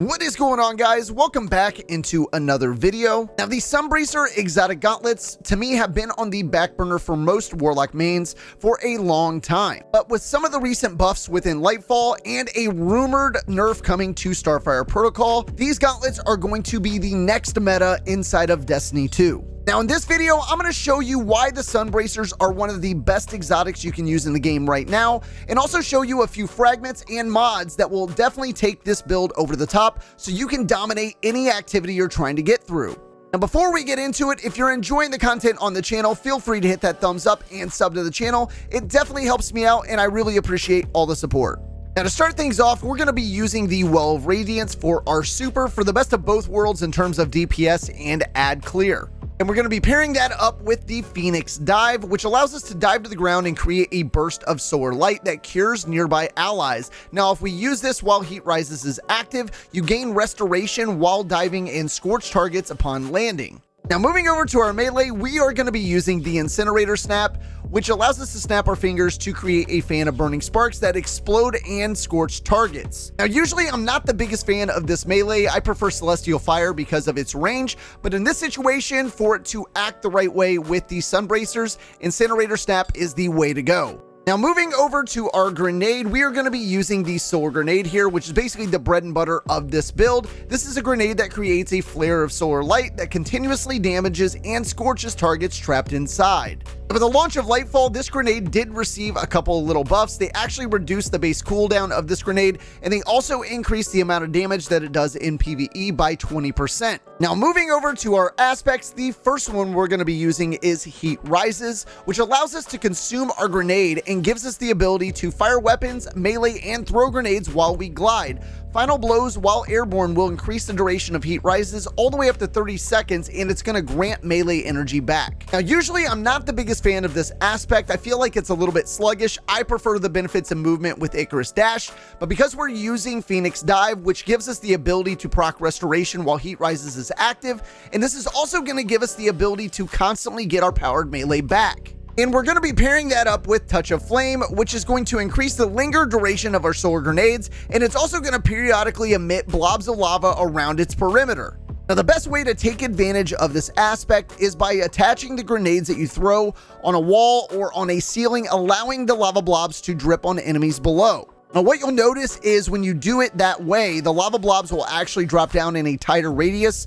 What is going on, guys? Welcome back into another video. Now, the Sunbracer exotic gauntlets to me have been on the back burner for most Warlock mains for a long time. But with some of the recent buffs within LightFall and a rumored nerf coming to Starfire protocol, these gauntlets are going to be the next meta inside of Destiny 2. Now in this video, I'm going to show you why the Sunbracers are one of the best exotics you can use in the game right now, and also show you a few fragments and mods that will definitely take this build over the top so you can dominate any activity you're trying to get through. Now before we get into it, if you're enjoying the content on the channel, feel free to hit that thumbs up and sub to the channel. It definitely helps me out and I really appreciate all the support. Now to start things off, we're going to be using the Well of Radiance for our super for the best of both worlds in terms of DPS and ad clear. And we're going to be pairing that up with the Phoenix Dive, which allows us to dive to the ground and create a burst of solar light that cures nearby allies. Now, if we use this while Heat Rises is active, you gain restoration while diving and scorch targets upon landing. Now, moving over to our melee, we are going to be using the Incinerator Snap, which allows us to snap our fingers to create a fan of burning sparks that explode and scorch targets. Now, usually I'm not the biggest fan of this melee. I prefer Celestial Fire because of its range, but in this situation, for it to act the right way with the Sunbracers, Incinerator Snap is the way to go. Now, moving over to our grenade, we are going to be using the solar grenade here, which is basically the bread and butter of this build. This is a grenade that creates a flare of solar light that continuously damages and scorches targets trapped inside. With the launch of LightFall, this grenade did receive a couple of little buffs. They actually reduced the base cooldown of this grenade, and they also increased the amount of damage that it does in PvE by 20%. Now, moving over to our aspects, the first one we're going to be using is Heat Rises, which allows us to consume our grenade and gives us the ability to fire weapons, melee, and throw grenades while we glide. Final blows while airborne will increase the duration of Heat Rises all the way up to 30 seconds, and it's going to grant melee energy back. Now, usually I'm not the biggest fan of this aspect. I feel like it's a little bit sluggish. I prefer the benefits of movement with Icarus Dash, but because we're using Phoenix Dive, which gives us the ability to proc restoration while Heat Rises is active, and this is also going to give us the ability to constantly get our powered melee back. And we're going to be pairing that up with Touch of Flame, which is going to increase the linger duration of our solar grenades, and it's also going to periodically emit blobs of lava around its perimeter. Now, the best way to take advantage of this aspect is by attaching the grenades that you throw on a wall or on a ceiling, allowing the lava blobs to drip on enemies below. Now, what you'll notice is when you do it that way, the lava blobs will actually drop down in a tighter radius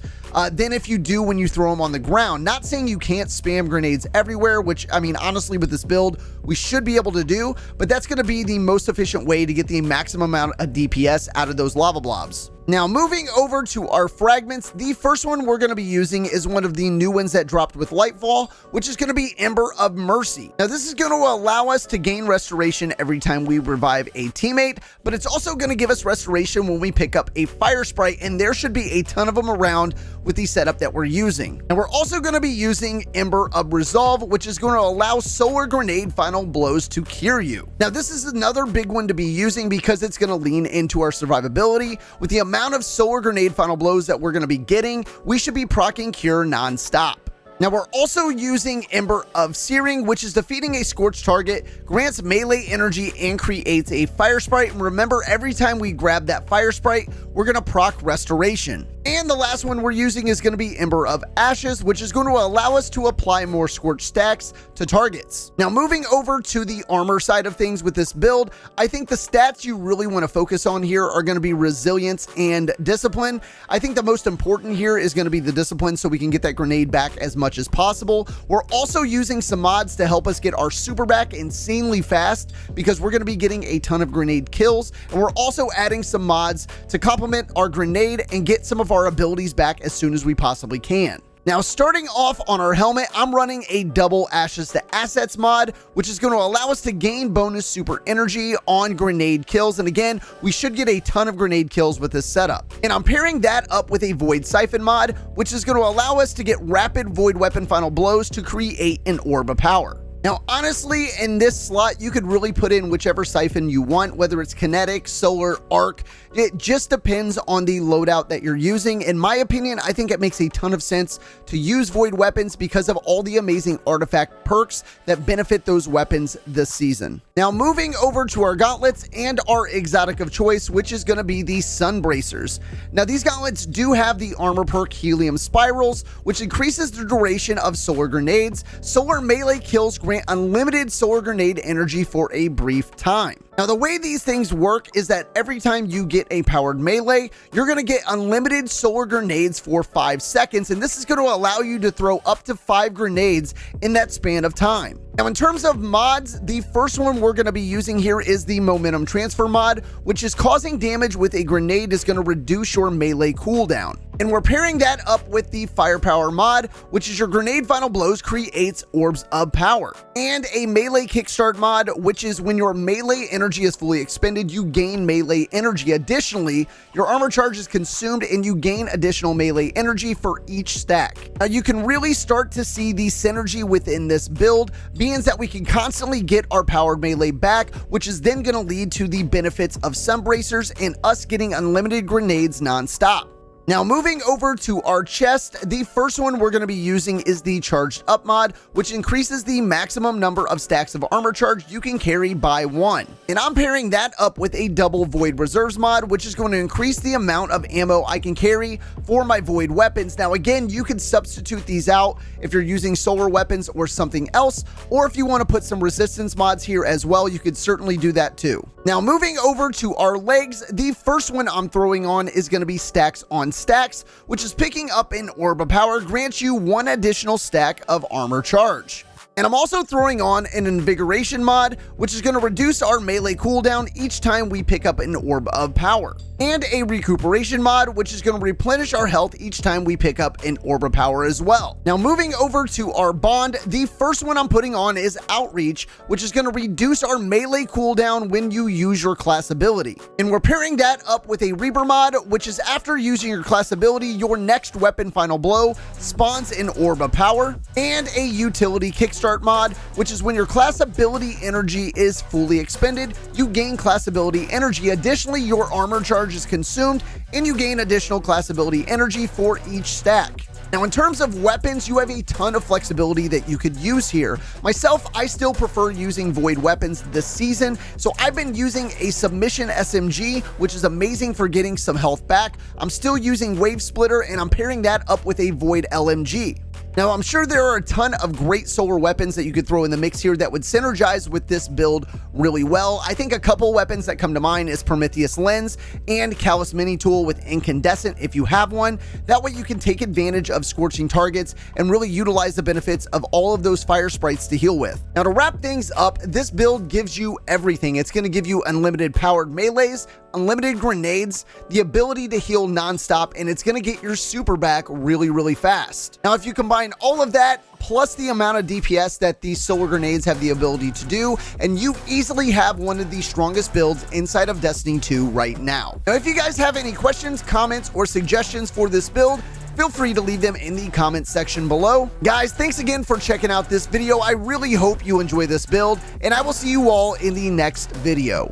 than if you do when you throw them on the ground. Not saying you can't spam grenades everywhere, which, I mean, honestly, with this build, we should be able to do, but that's going to be the most efficient way to get the maximum amount of DPS out of those lava blobs. Now, moving over to our fragments, the first one we're going to be using is one of the new ones that dropped with LightFall, which is going to be Ember of Mercy. Now, this is going to allow us to gain restoration every time we revive a teammate, but it's also going to give us restoration when we pick up a fire sprite, and there should be a ton of them around with the setup that we're using. And we're also going to be using Ember of Resolve, which is going to allow solar grenade final blows to cure you. Now, this is another big one to be using because it's going to lean into our survivability. With the amount of solar grenade final blows that we're going to be getting, we should be proccing cure non-stop. Now, we're also using Ember of Searing, which is defeating a scorched target, grants melee energy, and creates a fire sprite. And remember, every time we grab that fire sprite, we're going to proc restoration. And the last one we're using is going to be Ember of Ashes, which is going to allow us to apply more scorch stacks to targets. Now, moving over to the armor side of things with this build, I think the stats you really want to focus on here are going to be resilience and discipline. I think the most important here is going to be the discipline so we can get that grenade back as much as possible. We're also using some mods to help us get our super back insanely fast because we're going to be getting a ton of grenade kills, and we're also adding some mods to complement our grenade and get some of our abilities back as soon as we possibly can. Now, starting off on our helmet, I'm running a double Ashes to Assets mod, which is going to allow us to gain bonus super energy on grenade kills. And again, we should get a ton of grenade kills with this setup. And I'm pairing that up with a Void Siphon mod, which is going to allow us to get rapid Void Weapon final blows to create an Orb of Power. Now, honestly, in this slot, you could really put in whichever siphon you want, whether it's kinetic, solar, arc. It just depends on the loadout that you're using. In my opinion, I think it makes a ton of sense to use void weapons because of all the amazing artifact perks that benefit those weapons this season. Now, moving over to our gauntlets and our exotic of choice, which is going to be the Sunbracers. Now, these gauntlets do have the armor perk Helium Spirals, which increases the duration of solar grenades. Solar melee kills grant unlimited solar grenade energy for a brief time. Now, the way these things work is that every time you get a powered melee, you're going to get unlimited solar grenades for 5 seconds, and this is going to allow you to throw up to 5 grenades in that span of time. Now, in terms of mods, the first one we're going to be using here is the Momentum Transfer mod, which is causing damage with a grenade is going to reduce your melee cooldown. And we're pairing that up with the Firepower mod, which is your grenade final blows creates orbs of power. And a melee kickstart mod, which is when your melee energy is fully expended, you gain melee energy. Additionally, your armor charge is consumed and you gain additional melee energy for each stack. Now, you can really start to see the synergy within this build, being that we can constantly get our powered melee back, which is then going to lead to the benefits of Sunbracers and us getting unlimited grenades non-stop. Now, moving over to our chest, the first one we're going to be using is the Charged Up mod, which increases the maximum number of stacks of armor charge you can carry by 1. And I'm pairing that up with a double Void Reserves mod, which is going to increase the amount of ammo I can carry for my Void weapons. Now, again, you can substitute these out if you're using solar weapons or something else, or if you want to put some resistance mods here as well, you could certainly do that too. Now, moving over to our legs, the first one I'm throwing on is going to be Stacks on Stacks, which is picking up an Orb of Power, grants you 1 additional stack of armor charge. And I'm also throwing on an Invigoration mod, which is going to reduce our melee cooldown each time we pick up an Orb of Power. And a Recuperation mod, which is going to replenish our health each time we pick up an Orb of Power as well. Now, moving over to our bond, the first one I'm putting on is Outreach, which is going to reduce our melee cooldown when you use your class ability. And we're pairing that up with a Reaper mod, which is after using your class ability, your next weapon final blow spawns an Orb of Power, and a Utility Kickstart mod, which is when your class ability energy is fully expended, you gain class ability energy. Additionally, your armor charge is consumed and you gain additional class ability energy for each stack. Now, in terms of weapons, you have a ton of flexibility that you could use here. Myself, I still prefer using void weapons this season, so I've been using a Submission SMG, which is amazing for getting some health back. I'm still using Wave Splitter, and I'm pairing that up with a Void LMG. Now, I'm sure there are a ton of great solar weapons that you could throw in the mix here that would synergize with this build really well. I think a couple weapons that come to mind is Prometheus Lens and Callus Mini Tool with Incandescent if you have one. That way you can take advantage of scorching targets and really utilize the benefits of all of those fire sprites to heal with. Now, to wrap things up, this build gives you everything. It's going to give you unlimited powered melees, unlimited grenades, the ability to heal non-stop, and it's going to get your super back really, really fast. Now, if you combine all of that plus the amount of DPS that these solar grenades have the ability to do, and you easily have one of the strongest builds inside of Destiny 2 right now. Now, if you guys have any questions, comments, or suggestions for this build, feel free to leave them in the comment section below. Guys, thanks again for checking out this video. I really hope you enjoy this build, and I will see you all in the next video.